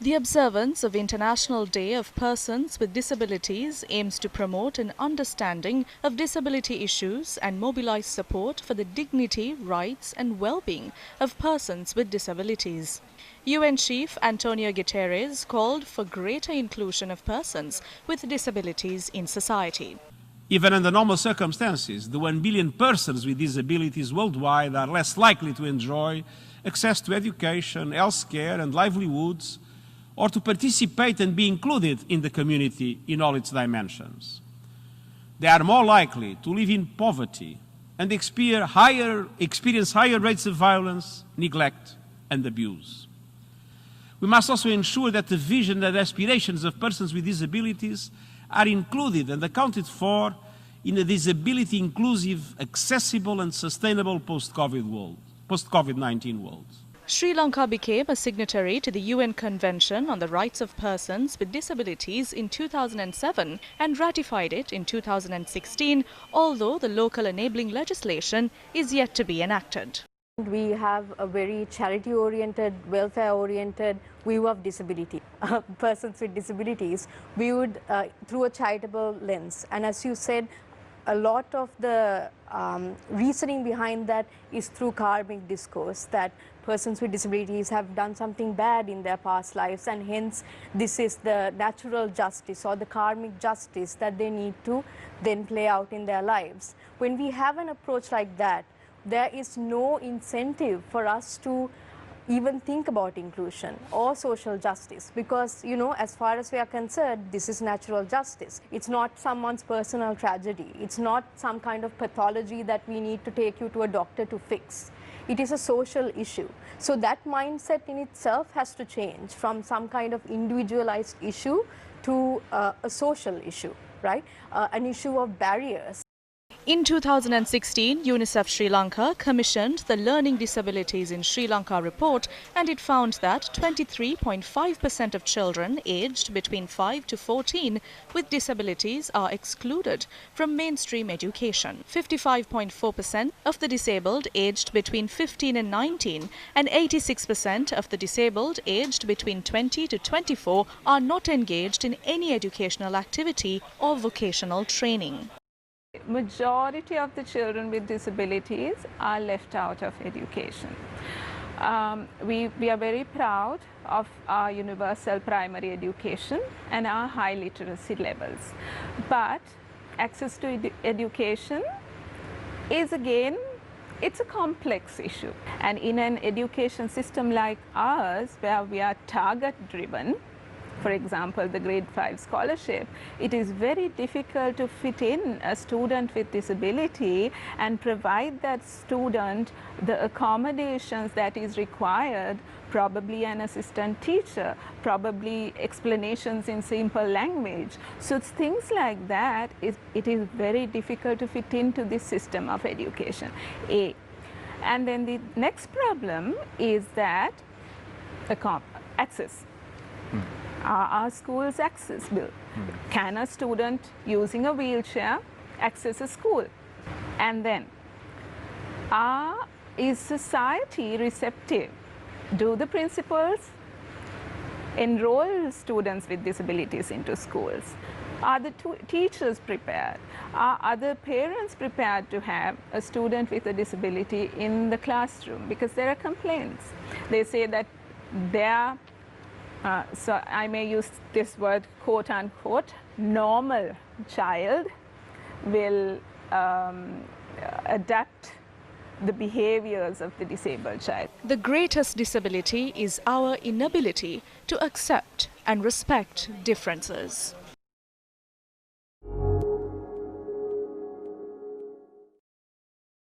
The observance of International Day of Persons with Disabilities aims to promote an understanding of disability issues and mobilize support for the dignity, rights and well-being of persons with disabilities. UN Chief Antonio Guterres called for greater inclusion of persons with disabilities in society. Even under normal circumstances, the 1 billion persons with disabilities worldwide are less likely to enjoy access to education, health care and livelihoods, or to participate and be included in the community in all its dimensions. They are more likely to live in poverty and experience higher rates of violence, neglect and abuse. We must also ensure that the vision and aspirations of persons with disabilities are included and accounted for in a disability-inclusive, accessible and sustainable post-COVID-19 world. Sri Lanka became a signatory to the UN Convention on the Rights of Persons with Disabilities in 2007 and ratified it in 2016, although the local enabling legislation is yet to be enacted. We have a very charity-oriented, welfare-oriented view of disability, persons with disabilities, viewed through a charitable lens. And as you said, a lot of the reasoning behind that is through karmic discourse, that persons with disabilities have done something bad in their past lives, and hence this is the natural justice or the karmic justice that they need to then play out in their lives. When we have an approach like that, there is no incentive for us to even think about inclusion or social justice, because, you know, as far as we are concerned, this is natural justice. It's not someone's personal tragedy. It's not some kind of pathology that we need to take you to a doctor to fix. It is a social issue. So that mindset in itself has to change from some kind of individualized issue to a social issue, right? An issue of barriers. In 2016, UNICEF Sri Lanka commissioned the Learning Disabilities in Sri Lanka report, and it found that 23.5% of children aged between 5 to 14 with disabilities are excluded from mainstream education. 55.4% of the disabled aged between 15 and 19 and 86% of the disabled aged between 20 to 24 are not engaged in any educational activity or vocational training. Majority of the children with disabilities are left out of education. We are very proud of our universal primary education and our high literacy levels. But access to education is, again, it's a complex issue. And in an education system like ours, where we are target driven, for example, the grade 5 scholarship, it is very difficult to fit in a student with disability and provide that student the accommodations that is required, probably an assistant teacher, probably explanations in simple language. So it's things like that, it is very difficult to fit into this system of education. And then the next problem is that access. Are our schools accessible? Can a student using a wheelchair access a school? And then, is society receptive? Do the principals enroll students with disabilities into schools? Are the teachers prepared? Are other parents prepared to have a student with a disability in the classroom? Because there are complaints. They say that their so I may use this word, quote unquote, normal child will adapt the behaviors of the disabled child. The greatest disability is our inability to accept and respect differences.